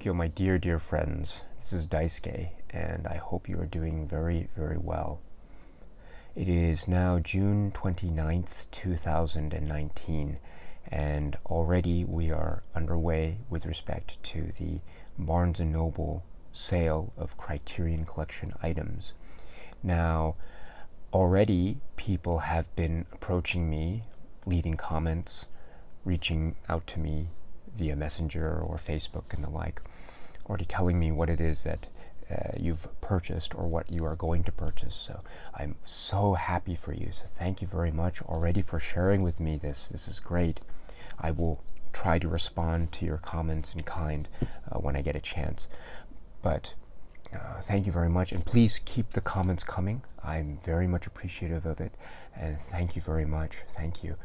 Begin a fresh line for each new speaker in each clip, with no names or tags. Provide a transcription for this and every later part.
Tokyo, my dear, dear friends. This is Daisuke, and I hope you are doing very, very well. It is now June 29th, 2019, and already we are underway with respect to the Barnes & Noble sale of Criterion Collection items. Now, already people have been approaching me, leaving comments, reaching out to me via Messenger or Facebook and the like, already telling me what it is that you've purchased or what you are going to purchase. So I'm so happy for you. So thank you very much already for sharing with me this. This is great. I will try to respond to your comments in kind when I get a chance. But thank you very much, and please keep the comments coming. I'm very much appreciative of it, and thank you very much. Thank you.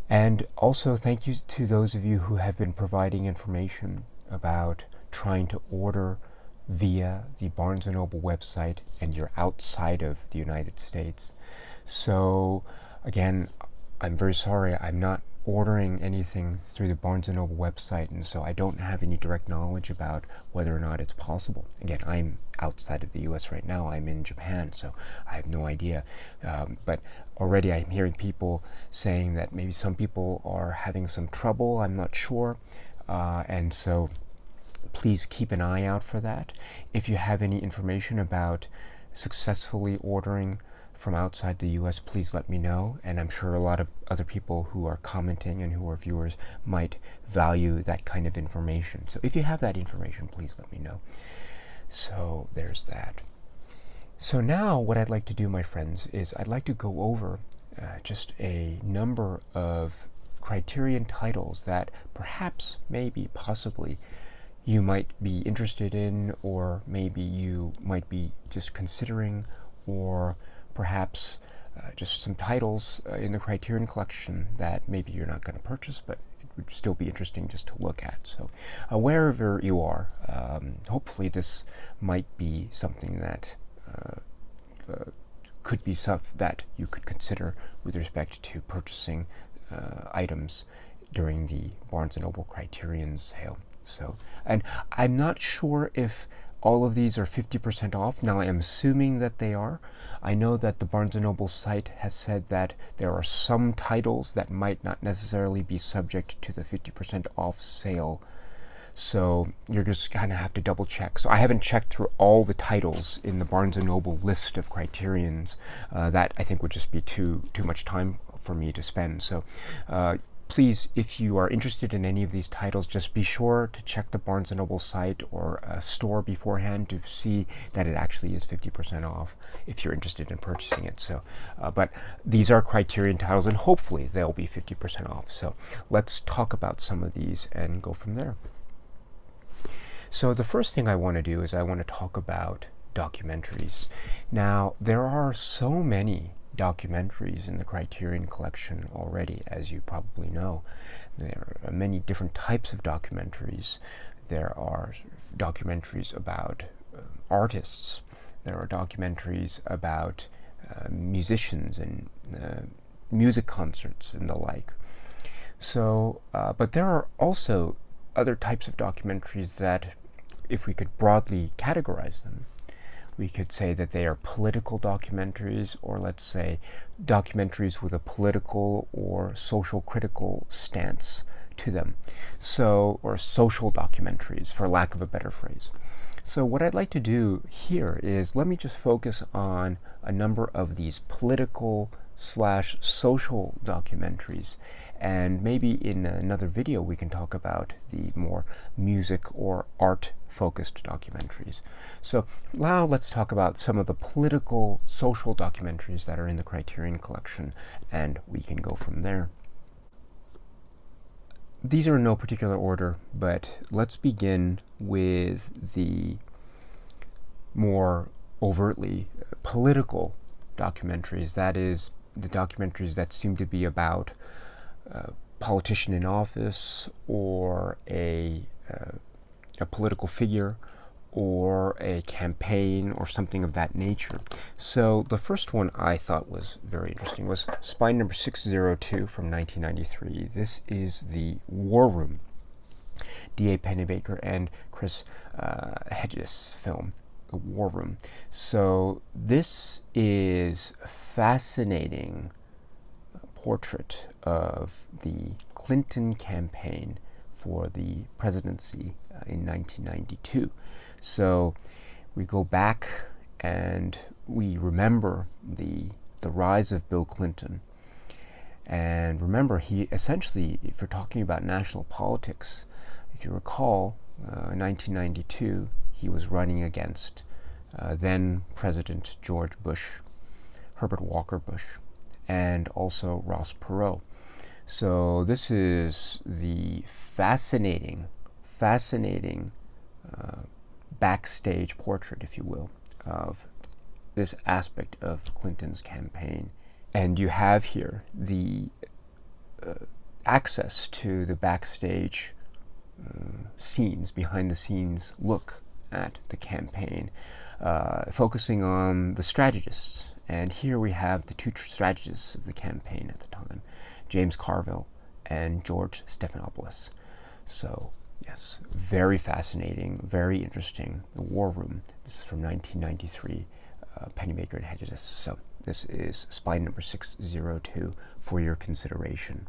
And also thank you to those of you who have been providing information about trying to order via the Barnes & Noble website and you're outside of the United States. So again, I'm very sorry, I'm not ordering anything through the Barnes & Noble website, and so I don't have any direct knowledge about whether or not it's possible. Again, I'm outside of the US right now. I'm in Japan, so I have no idea. But already I'm hearing people saying that maybe some people are having some trouble. I'm not sure. And so please keep an eye out for that. If you have any information about successfully ordering from outside the US, please let me know, and I'm sure a lot of other people who are commenting and who are viewers might value that kind of information. So if you have that information, please let me know. So there's that. So now what I'd like to do, my friends, is I'd like to go over just a number of Criterion titles that perhaps, maybe, possibly you might be interested in, or maybe you might be just considering, or perhaps just some titles in the Criterion collection that maybe you're not going to purchase, but it would still be interesting just to look at. So wherever you are, hopefully this might be something that could be stuff that you could consider with respect to purchasing items during the Barnes & Noble Criterion sale. So, and I'm not sure if all of these are 50% off. Now, I am assuming that they are. I know that the Barnes & Noble site has said that there are some titles that might not necessarily be subject to the 50% off sale. So you're just kind of have to double check. So I haven't checked through all the titles in the Barnes & Noble list of Criterions. That I think would just be too much time for me to spend. So please, if you are interested in any of these titles, just be sure to check the Barnes & Noble site or a store beforehand to see that it actually is 50% off if you're interested in purchasing it. So, but these are Criterion titles, and hopefully they'll be 50% off. So let's talk about some of these and go from there. So the first thing I want to do is I want to talk about documentaries. Now, there are so many documentaries in the Criterion collection already, as you probably know. There are many different types of documentaries. There are documentaries about artists. There are documentaries about musicians and music concerts and the like. So, but there are also other types of documentaries that, if we could broadly categorize them, we could say that they are political documentaries, or let's say documentaries with a political or social critical stance to them. So, or social documentaries, for lack of a better phrase. So what I'd like to do here is let me just focus on a number of these political / social documentaries, and maybe in another video we can talk about the more music or art focused documentaries. So now let's talk about some of the political social documentaries that are in the Criterion collection, and we can go from there. These are in no particular order, but let's begin with the more overtly political documentaries. That is, the documentaries that seem to be about a politician in office, or a political figure, or a campaign, or something of that nature. So the first one I thought was very interesting was Spine number 602 from 1993. This is the War Room D.A. Pennebaker and Chris Hedges film, The War Room. So this is a fascinating portrait of the Clinton campaign for the presidency in 1992. So we go back and we remember the rise of Bill Clinton. And remember, he essentially, if you're talking about national politics, if you recall, in 1992, he was running against then President George Bush, Herbert Walker Bush, and also Ross Perot. So this is the fascinating backstage portrait, if you will, of this aspect of Clinton's campaign. And you have here the access to the backstage scenes, behind the scenes look at the campaign, focusing on the strategists. And here we have the two strategists of the campaign at the time, James Carville and George Stephanopoulos. So yes, very fascinating, very interesting. The War Room. This is from 1993, Pennebaker and Hedges. So this is spine number 602 for your consideration.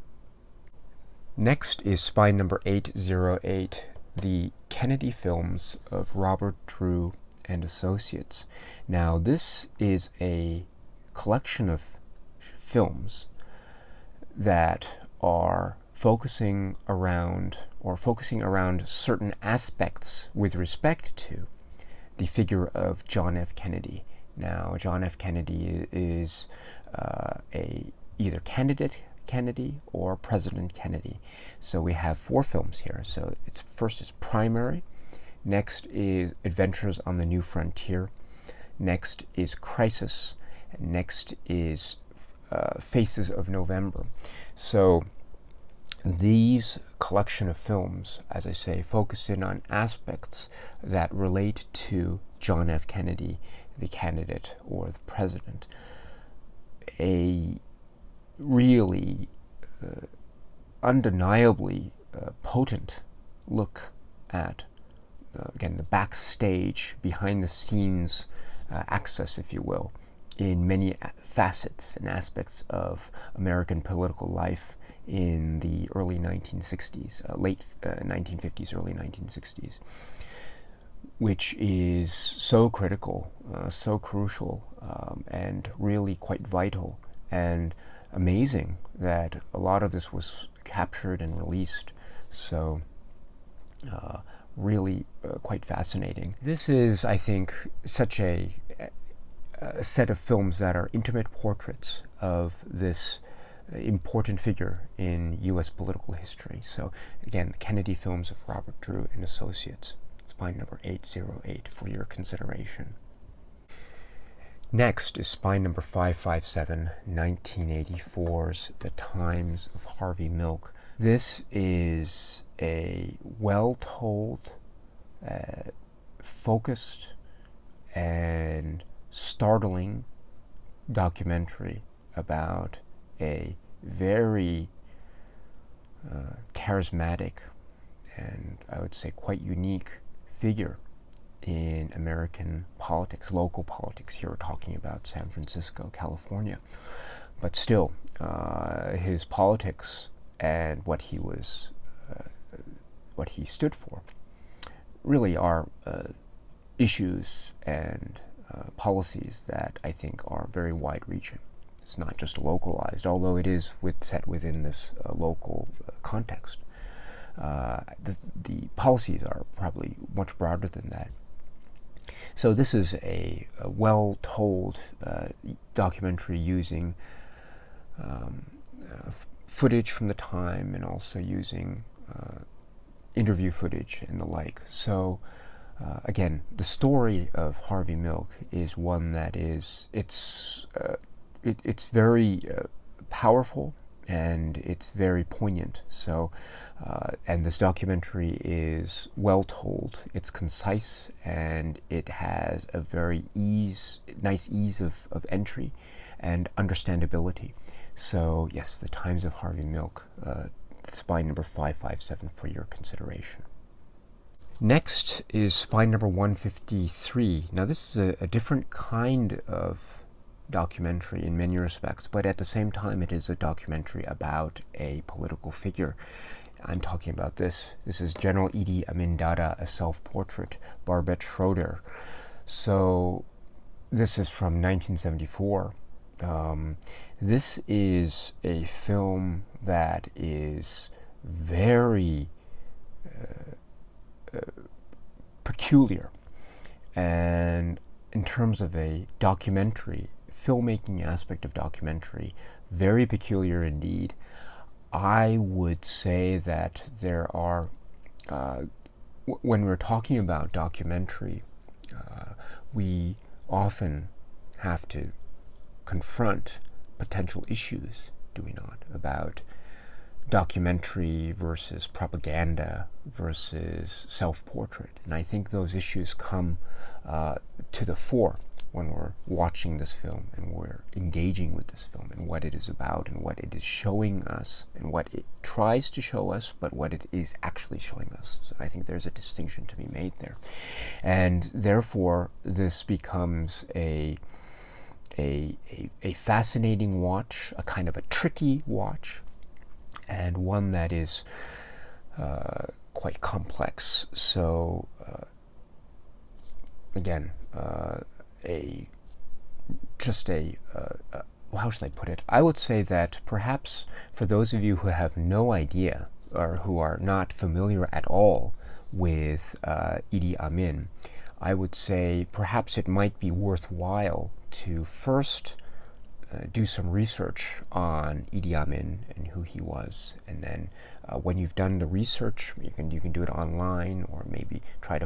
Next is spine number 808, the Kennedy films of Robert Drew and Associates. Now this is a collection of films that are focusing around certain aspects with respect to the figure of John F. Kennedy. Now, John F. Kennedy is either candidate Kennedy or President Kennedy. So we have 4 films here. So first is Primary, next is Adventures on the New Frontier, next is Crisis, and next is Faces of November. So these collection of films, as I say, focus in on aspects that relate to John F. Kennedy, the candidate or the president. A really undeniably potent look at, again, the backstage, behind the scenes access, if you will, in many facets and aspects of American political life in the early 1960s, late 1950s, early 1960s, which is so critical, so crucial, and really quite vital and amazing that a lot of this was captured and released. So really quite fascinating. This is, I think, such a set of films that are intimate portraits of this important figure in U.S. political history. So again, the Kennedy films of Robert Drew and Associates. Spine number 808 for your consideration. Next is spine number 557, 1984's The Times of Harvey Milk. This is a well-told, focused, and startling documentary about a very charismatic and I would say quite unique figure in American politics, local politics. Here we're talking about San Francisco, California. But still, his politics and what he was, what he stood for, really are issues and policies that I think are very wide-reaching. It's not just localized, although it is set within this local context. The policies are probably much broader than that. So this is a well-told documentary using footage from the time and also using interview footage and the like. So again, the story of Harvey Milk is one that is, it's very powerful and it's very poignant. So, and this documentary is well told, it's concise, and it has a very nice ease of entry and understandability. So yes, The Times of Harvey Milk, spine number 557 for your consideration. Next is spine number 153. Now this is a different kind of documentary in many respects, but at the same time it is a documentary about a political figure. I'm talking about this. This is General Idi Amin Dada, a self-portrait, Barbet Schroeder. So this is from 1974. This is a film that is very peculiar, and in terms of a documentary, filmmaking aspect of documentary, very peculiar indeed. I would say that there are, when we're talking about documentary, we often have to confront potential issues, do we not, about documentary versus propaganda versus self-portrait. And I think those issues come to the fore when we're watching this film and we're engaging with this film and what it is about and what it is showing us and what it tries to show us, but what it is actually showing us. So I think there's a distinction to be made there. And therefore, this becomes a fascinating watch, a kind of a tricky watch, and one that is quite complex. So again, how should I put it? I would say that perhaps for those of you who have no idea or who are not familiar at all with Idi Amin, I would say perhaps it might be worthwhile to first do some research on Idi Amin and who he was, and then when you've done the research, you can do it online, or maybe try to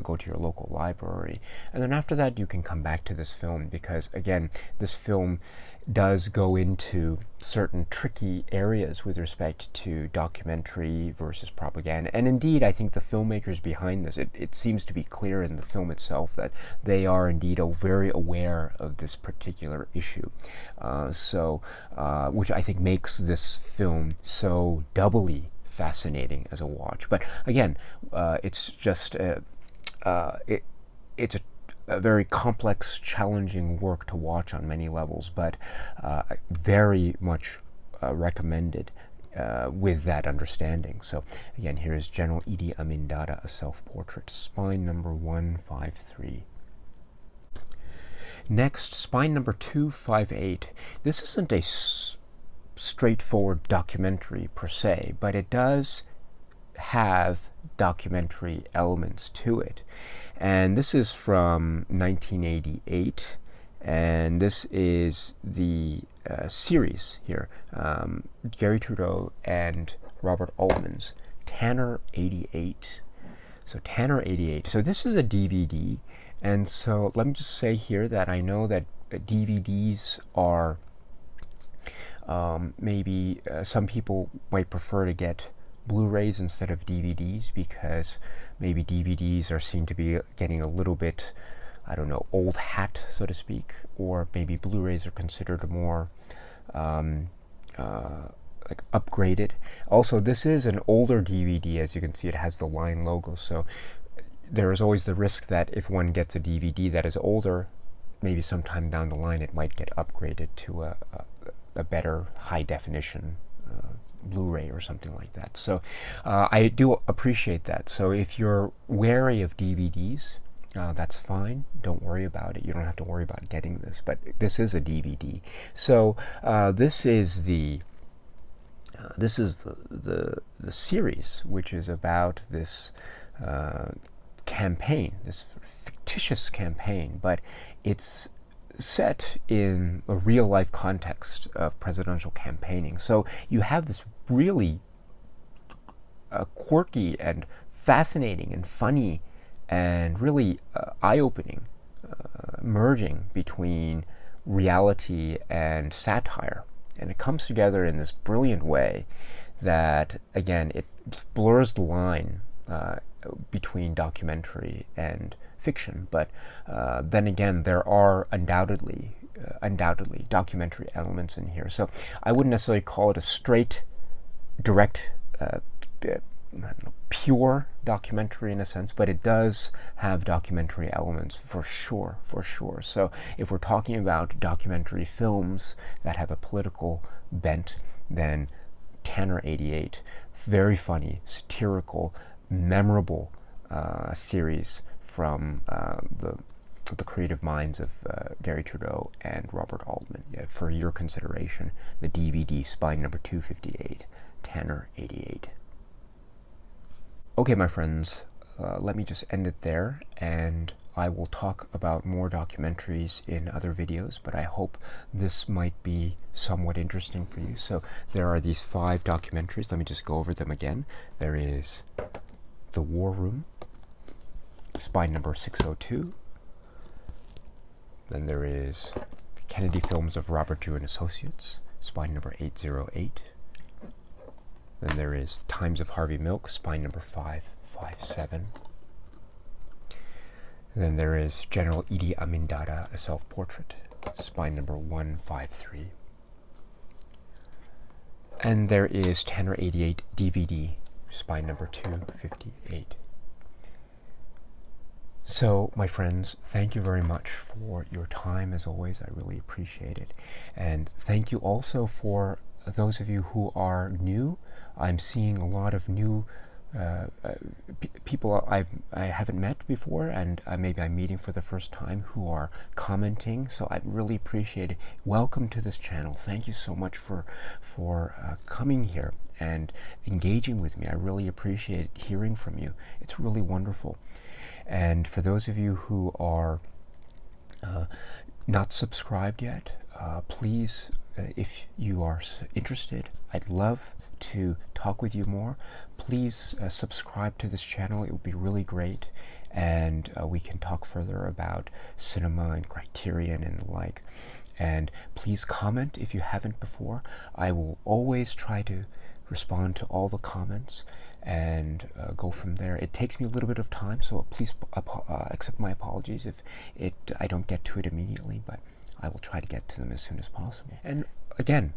go to your local library, and then after that you can come back to this film, because again, this film does go into certain tricky areas with respect to documentary versus propaganda. And indeed, I think the filmmakers behind this, it seems to be clear in the film itself that they are indeed very aware of this particular issue. Which I think makes this film so doubly fascinating as a watch. But again, it's just it's a very complex, challenging work to watch on many levels, but very much recommended with that understanding. So again, here is General Idi Amin Dada, a self-portrait, spine number 153. Next, spine number 258. This isn't a straightforward documentary per se, but it does have documentary elements to it. And this is from 1988, and this is the series here, Gary Trudeau and Robert Altman's Tanner 88. So Tanner 88. So this is a DVD, and so let me just say here that I know that DVDs are maybe some people might prefer to get Blu-rays instead of DVDs, because maybe DVDs are seen to be getting a little bit, I don't know, old hat, so to speak, or maybe Blu-rays are considered more like upgraded. Also, this is an older DVD. As you can see, it has the Line logo, so there is always the risk that if one gets a DVD that is older, maybe sometime down the line it might get upgraded to a better high definition Blu-ray or something like that. So I do appreciate that. So if you're wary of DVDs, that's fine. Don't worry about it. You don't have to worry about getting this, but this is a DVD. So this is the series, which is about this campaign, this fictitious campaign, but it's set in a real life context of presidential campaigning. So you have this really quirky and fascinating and funny and really eye-opening merging between reality and satire. And it comes together in this brilliant way that, again, it blurs the line between documentary and fiction, but then again, there are undoubtedly documentary elements in here. So I wouldn't necessarily call it a straight direct, pure documentary in a sense, but it does have documentary elements for sure. So if we're talking about documentary films that have a political bent, then Tanner 88, very funny, satirical, memorable series from the creative minds of Gary Trudeau and Robert Altman. For your consideration, the DVD, spine number 258, Tanner 88. Okay, my friends, let me just end it there, and I will talk about more documentaries in other videos, but I hope this might be somewhat interesting for you. So there are these 5 documentaries. Let me just go over them again. There is The War Room, spine number 602. Then there is Kennedy Films of Robert Drew and Associates, spine number 808. Then there is Times of Harvey Milk, spine number 557. Then there is General Idi Amin Dada, a self-portrait, spine number 153. And there is Tanner 88 DVD, spine number 258. So, my friends, thank you very much for your time, as always. I really appreciate it. And thank you also for those of you who are new. I'm seeing a lot of new people I haven't met before, and maybe I'm meeting for the first time, who are commenting. So I really appreciate it. Welcome to this channel. Thank you so much for coming here and engaging with me. I really appreciate hearing from you. It's really wonderful. And for those of you who are not subscribed yet, please, if you are interested, I'd love to talk with you more. Please subscribe to this channel. It would be really great, and we can talk further about cinema and Criterion and the like. And please comment if you haven't before. I will always try to respond to all the comments and go from there. It takes me a little bit of time, so please accept my apologies if I don't get to it immediately, but I will try to get to them as soon as possible. And again,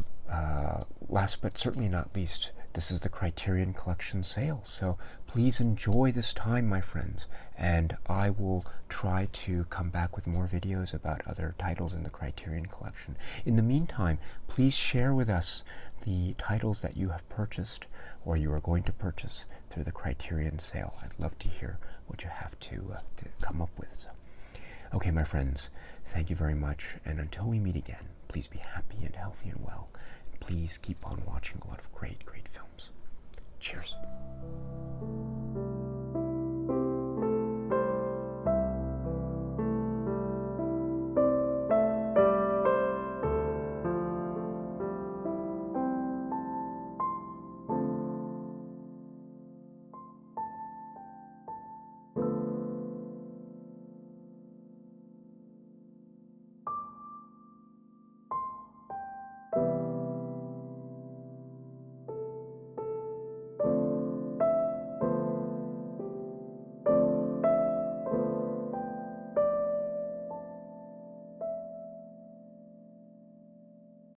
last but certainly not least, this is the Criterion Collection sale, so please enjoy this time, my friends, and I will try to come back with more videos about other titles in the Criterion Collection. In the meantime, please share with us the titles that you have purchased or you are going to purchase through the Criterion sale. I'd love to hear what you have to come up with. So, okay, my friends, thank you very much, and until we meet again, please be happy and healthy and well. Please keep on watching a lot of great films. Cheers.